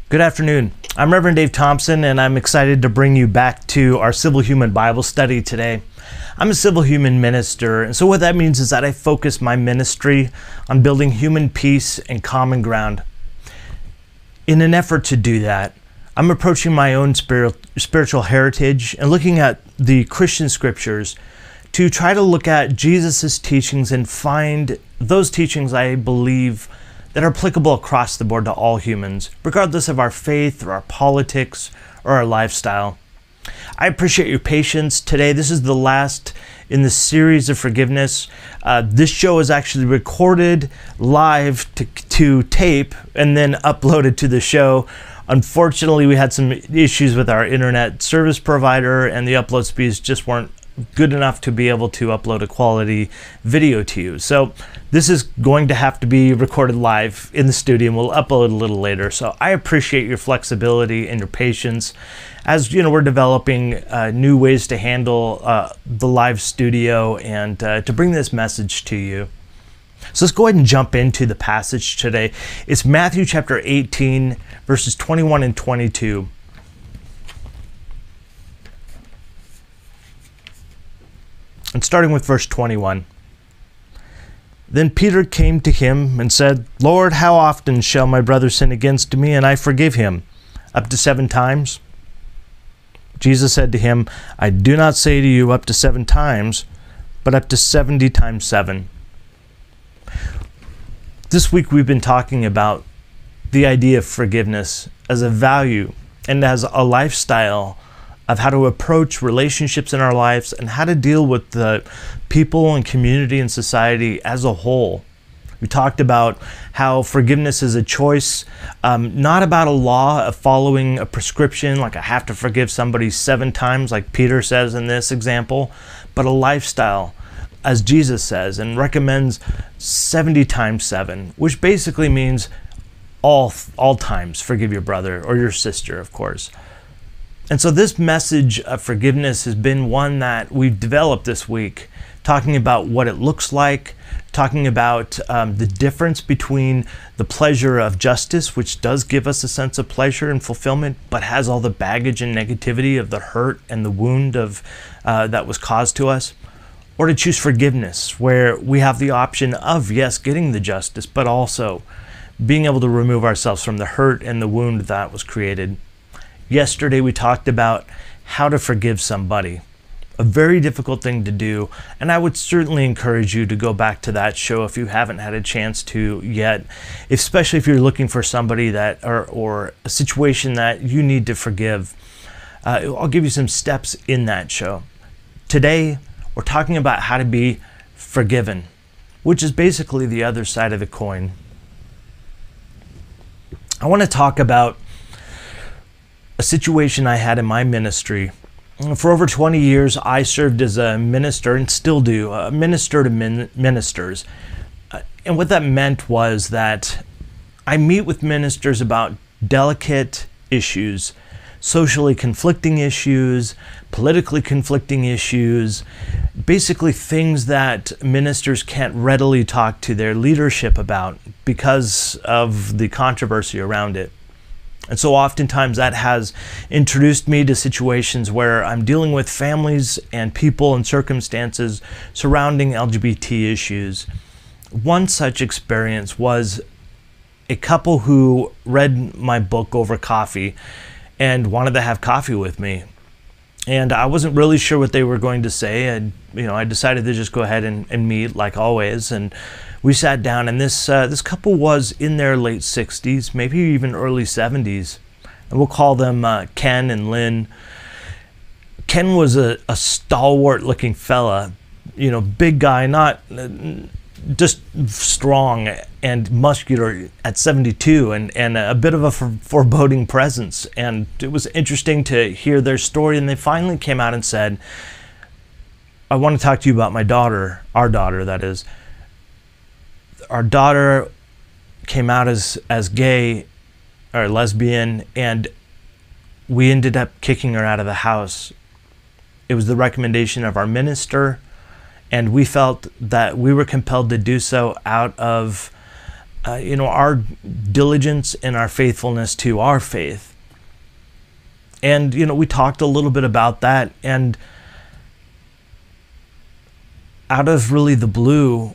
Good afternoon. I'm Reverend Dave Thompson, and I'm excited to bring you back to our Civil Human Bible study today. I'm a civil human minister, and so what that means is that I focus my ministry on building human peace and common ground. In an effort to do that, I'm approaching my own spiritual heritage and looking at the Christian scriptures to try to look at Jesus' teachings and find those teachings I believe that are applicable across the board to all humans, regardless of our faith or our politics or our lifestyle. I appreciate your patience today. This is the last in the series of forgiveness. This show is actually recorded live to tape and then uploaded to the show. Unfortunately, we had some issues with our internet service provider, and the upload speeds just weren't good enough to be able to upload a quality video to you. So this is going to have to be recorded live in the studio, and we'll upload a little later. So I appreciate your flexibility and your patience. As you know, we're developing new ways to handle the live studio and to bring this message to you. So let's go ahead and jump into the passage today. It's Matthew chapter 18, verses 21 and 22. And starting with verse 21. Then Peter came to him and said, Lord, how often shall my brother sin against me and I forgive him? Up to 7 times? Jesus said to him, I do not say to you up to 7 times, but up to 70 times 7. This week we've been talking about the idea of forgiveness as a value and as a lifestyle of how to approach relationships in our lives and how to deal with the people and community and society as a whole. We talked about how forgiveness is a choice, not about a law of following a prescription, like I have to forgive somebody 7 times, like Peter says in this example, but a lifestyle, as Jesus says, and recommends 70 times 7, which basically means all times forgive your brother or your sister, of course. And so this message of forgiveness has been one that we've developed this week, talking about what it looks like, talking about the difference between the pleasure of justice, which does give us a sense of pleasure and fulfillment, but has all the baggage and negativity of the hurt and the wound of that was caused to us, or to choose forgiveness, where we have the option of, yes, getting the justice, but also being able to remove ourselves from the hurt and the wound that was created. Yesterday, we talked about how to forgive somebody, a very difficult thing to do, and I would certainly encourage you to go back to that show if you haven't had a chance to yet, especially if you're looking for somebody that or a situation that you need to forgive. I'll give you some steps in that show. Today, we're talking about how to be forgiven, which is basically the other side of the coin. I want to talk about a situation I had in my ministry. For over 20 years, I served as a minister and still do, a minister to ministers. And what that meant was that I meet with ministers about delicate issues, socially conflicting issues, politically conflicting issues, basically things that ministers can't readily talk to their leadership about because of the controversy around it. And so oftentimes that has introduced me to situations where I'm dealing with families and people and circumstances surrounding LGBT issues. One such experience was a couple who read my book over coffee and wanted to have coffee with me. And I wasn't really sure what they were going to say. And I decided to just go ahead and meet like always. And we sat down, and this couple was in their late 60s, maybe even early 70s. And we'll call them Ken and Lynn. Ken was a stalwart-looking fella, big guy, not just strong and muscular at 72, and a bit of a foreboding presence. And it was interesting to hear their story, and they finally came out and said, I want to talk to you about my daughter, our daughter, that is. Our daughter came out as gay or lesbian, and we ended up kicking her out of the house. It was the recommendation of our minister, and we felt that we were compelled to do so out of our diligence and our faithfulness to our faith. And, we talked a little bit about that, and out of really the blue,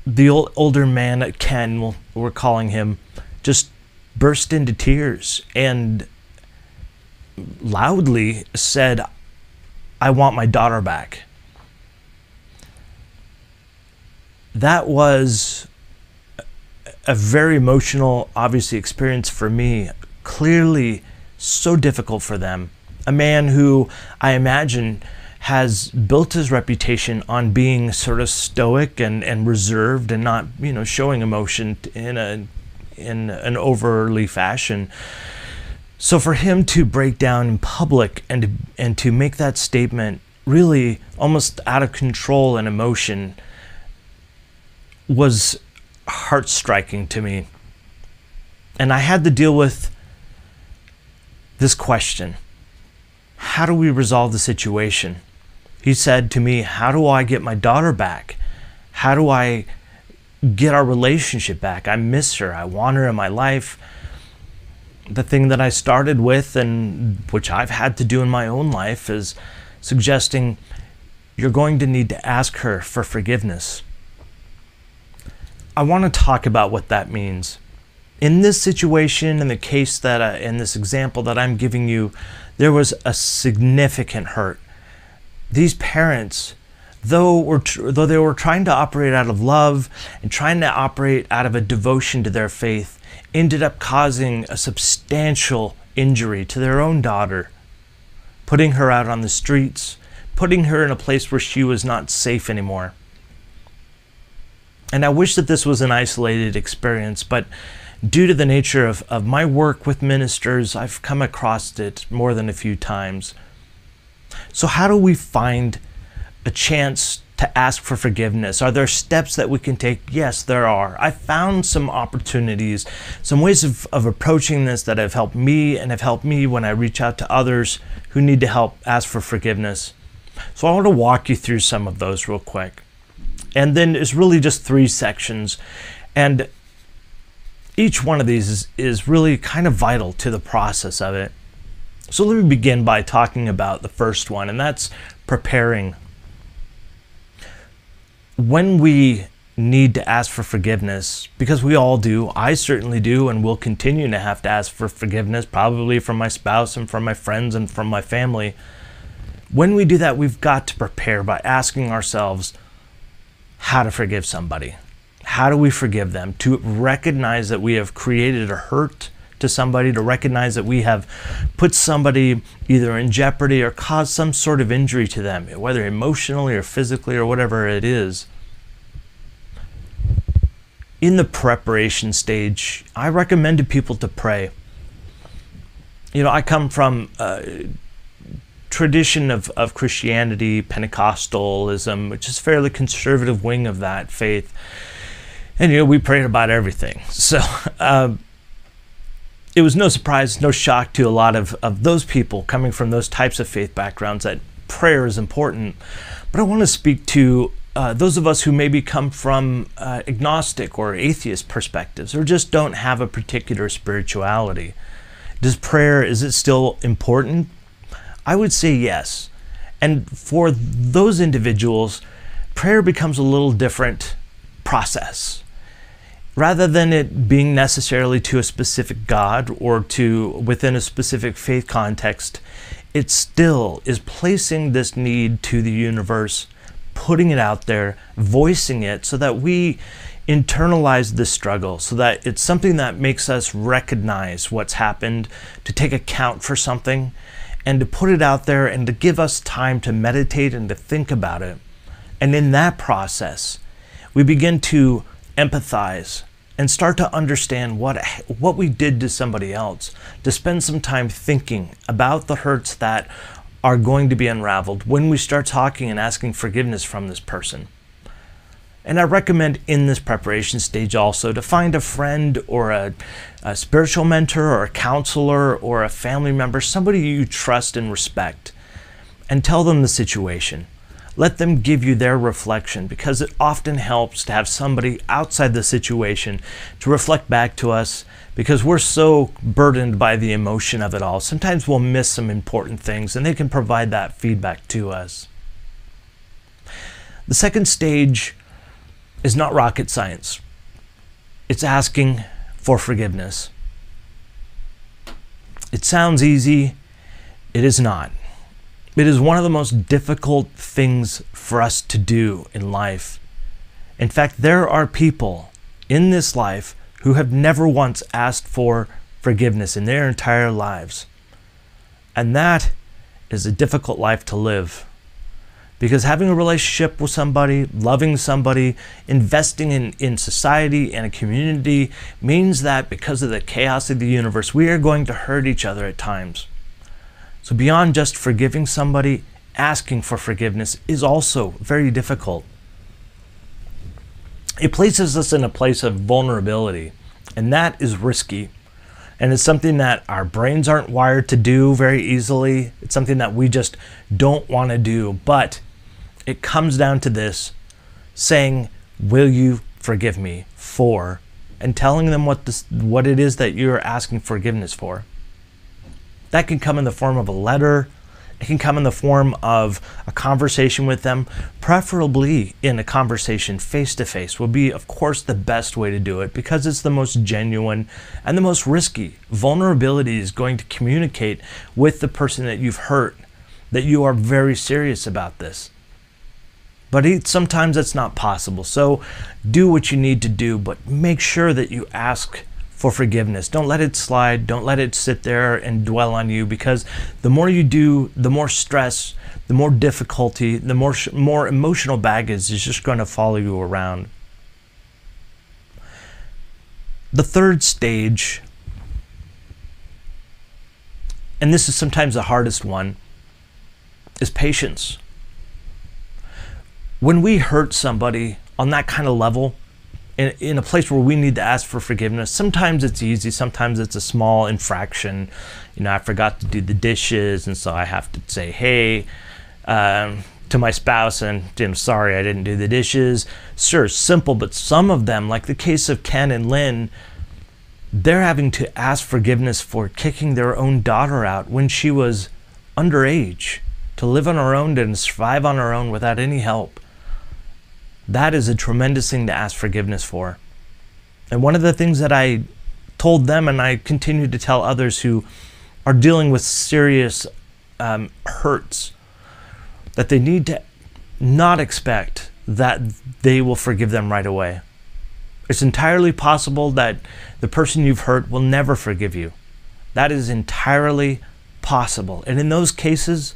the older man, Ken, we're calling him, just burst into tears and loudly said, "I want my daughter back." That was a very emotional, obviously, experience for me. Clearly so difficult for them. A man who I imagine has built his reputation on being sort of stoic and reserved and not, showing emotion in an overly fashion. So for him to break down in public and to make that statement really almost out of control and emotion was heart-striking to me. And I had to deal with this question: how do we resolve the situation? He said to me, "How do I get my daughter back? How do I get our relationship back? I miss her. I want her in my life." The thing that I started with, and which I've had to do in my own life, is suggesting you're going to need to ask her for forgiveness. I want to talk about what that means. In this situation, in the case that, in this example that I'm giving you, there was a significant hurt. These parents, though they were trying to operate out of love and trying to operate out of a devotion to their faith, ended up causing a substantial injury to their own daughter, putting her out on the streets, putting her in a place where she was not safe anymore. And I wish that this was an isolated experience, but due to the nature of my work with ministers, I've come across it more than a few times. So how do we find a chance to ask for forgiveness? Are there steps that we can take? Yes, there are. I found some opportunities, some ways of approaching this that have helped me and have helped me when I reach out to others who need to help ask for forgiveness. So I want to walk you through some of those real quick. And then it's really just 3 sections. And each one of these is really kind of vital to the process of it. So let me begin by talking about the first one, and that's preparing. When we need to ask for forgiveness, because we all do, I certainly do, and will continue to have to ask for forgiveness, probably from my spouse and from my friends and from my family. When we do that, we've got to prepare by asking ourselves how to forgive somebody. How do we forgive them? To recognize that we have created a hurt to somebody, to recognize that we have put somebody either in jeopardy or caused some sort of injury to them, whether emotionally or physically or whatever it is. In the preparation stage, I recommend to people to pray. I come from a tradition of Christianity, Pentecostalism, which is a fairly conservative wing of that faith. And, we prayed about everything. So it was no surprise, no shock to a lot of those people coming from those types of faith backgrounds that prayer is important. But I want to speak to those of us who maybe come from agnostic or atheist perspectives, or just don't have a particular spirituality. Is it still important? I would say yes. And for those individuals, prayer becomes a little different process. Rather than it being necessarily to a specific God or to within a specific faith context, it still is placing this need to the universe, putting it out there, voicing it so that we internalize this struggle, so that it's something that makes us recognize what's happened, to take account for something, and to put it out there and to give us time to meditate and to think about it. And in that process, we begin to empathize and start to understand what we did to somebody else, to spend some time thinking about the hurts that are going to be unraveled when we start talking and asking forgiveness from this person. And I recommend in this preparation stage also to find a friend or a spiritual mentor or a counselor or a family member, somebody you trust and respect, and tell them the situation. Let them give you their reflection, because it often helps to have somebody outside the situation to reflect back to us, because we're so burdened by the emotion of it all. Sometimes we'll miss some important things, and they can provide that feedback to us. The second stage is not rocket science. It's asking for forgiveness. It sounds easy. It is not. It is one of the most difficult things for us to do in life. In fact, there are people in this life who have never once asked for forgiveness in their entire lives. And that is a difficult life to live. Because having a relationship with somebody, loving somebody, investing in society and a community means that because of the chaos of the universe, we are going to hurt each other at times. So beyond just forgiving somebody, asking for forgiveness is also very difficult. It places us in a place of vulnerability, and that is risky. And it's something that our brains aren't wired to do very easily. It's something that we just don't want to do. But it comes down to this, saying, will you forgive me for, and telling them what it is that you're asking forgiveness for. That can come in the form of a letter. It can come in the form of a conversation with them. Preferably in a conversation face-to-face will be, of course, the best way to do it, because it's the most genuine and the most risky. Vulnerability is going to communicate with the person that you've hurt that you are very serious about this. But sometimes it's not possible. So do what you need to do, but make sure that you ask for forgiveness. Don't let it slide. Don't let it sit there and dwell on you, because the more you do, the more stress, the more difficulty, the more emotional baggage is just going to follow you around. The third stage, and this is sometimes the hardest one, is patience. When we hurt somebody on that kind of level, in a place where we need to ask for forgiveness, sometimes it's easy, sometimes it's a small infraction. I forgot to do the dishes, and so I have to say, hey, to my spouse, and sorry, I didn't do the dishes. Sure, simple, but some of them, like the case of Ken and Lynn, they're having to ask forgiveness for kicking their own daughter out when she was underage, to live on her own and survive on her own without any help. That is a tremendous thing to ask forgiveness for. And one of the things that I told them, and I continue to tell others who are dealing with serious hurts, that they need to not expect that they will forgive them right away. It's entirely possible that the person you've hurt will never forgive you. That is entirely possible. And in those cases,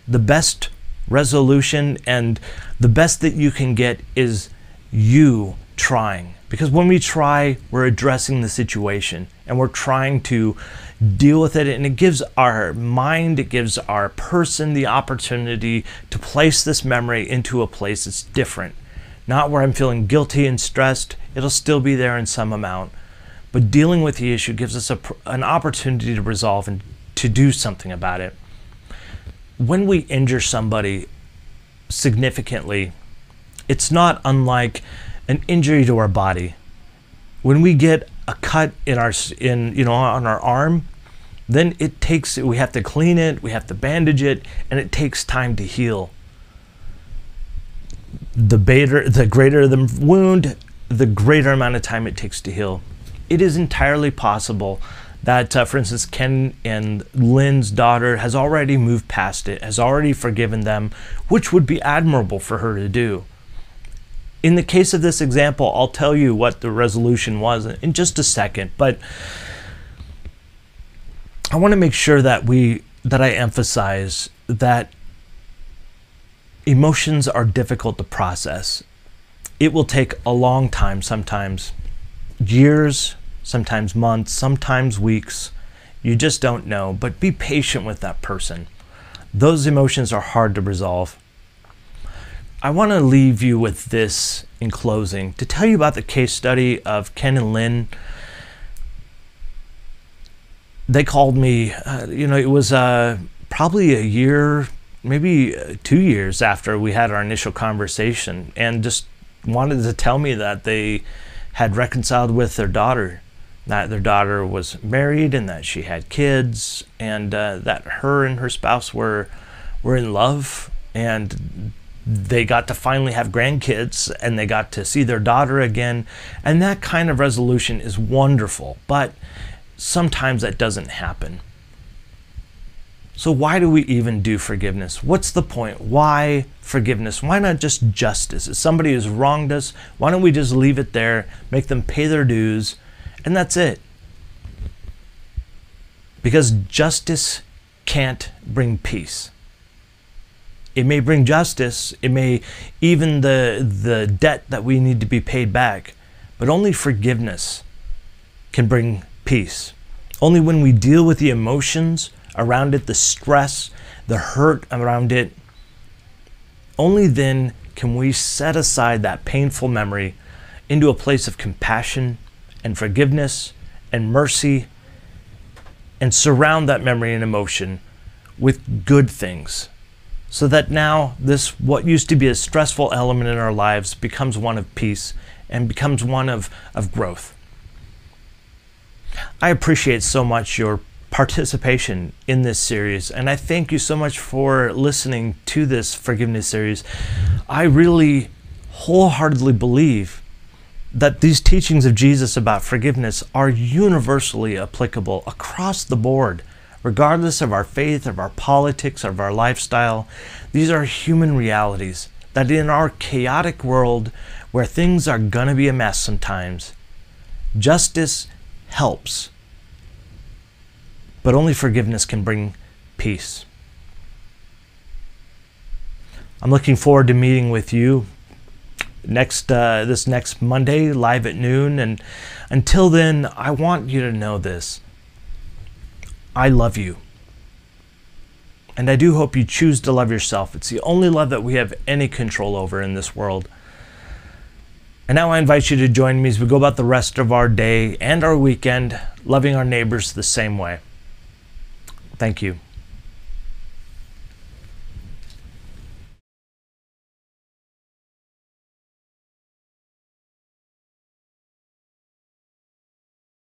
the best resolution and the best that you can get is you trying. Because when we try, we're addressing the situation and we're trying to deal with it, and it gives our mind, it gives our person the opportunity to place this memory into a place that's different. Not where I'm feeling guilty and stressed. It'll still be there in some amount. But dealing with the issue gives us an opportunity to resolve and to do something about it. When we injure somebody significantly, it's not unlike an injury to our body. When we get a cut on our arm, then we have to clean it, we have to bandage it, and it takes time to heal. The greater the wound, the greater amount of time it takes to heal. It is entirely possible that, for instance, Ken and Lynn's daughter has already moved past it, has already forgiven them, which would be admirable for her to do. In the case of this example, I'll tell you what the resolution was in just a second, but I want to make sure that I emphasize that emotions are difficult to process. It will take a long time, sometimes years, sometimes months, sometimes weeks. You just don't know, but be patient with that person. Those emotions are hard to resolve. I want to leave you with this in closing, to tell you about the case study of Ken and Lynn. They called me, it was probably a year maybe 2 years after we had our initial conversation, and just wanted to tell me that they had reconciled with their daughter, that their daughter was married and that she had kids, and that her and her spouse were in love, and they got to finally have grandkids, and they got to see their daughter again. And that kind of resolution is wonderful, but sometimes that doesn't happen. So why do we even do forgiveness? What's the point? Why forgiveness? Why not just justice? If somebody has wronged us, why don't we just leave it there, make them pay their dues, and that's it? Because justice can't bring peace. It may bring justice, it may even the debt that we need to be paid back, but only forgiveness can bring peace. Only when we deal with the emotions around it, the stress, the hurt around it, only then can we set aside that painful memory into a place of compassion and forgiveness and mercy, and surround that memory and emotion with good things, so that now this, what used to be a stressful element in our lives, becomes one of peace and becomes one of growth. I appreciate so much your participation in this series, and I thank you so much for listening to this forgiveness series. I really wholeheartedly believe that these teachings of Jesus about forgiveness are universally applicable across the board, regardless of our faith, of our politics, of our lifestyle. These are human realities that in our chaotic world, where things are gonna be a mess sometimes, justice helps, but only forgiveness can bring peace. I'm looking forward to meeting with you this next Monday, live at noon. And until then, I want you to know this: I love you. And I do hope you choose to love yourself. It's the only love that we have any control over in this world. And now I invite you to join me as we go about the rest of our day and our weekend, loving our neighbors the same way. Thank you.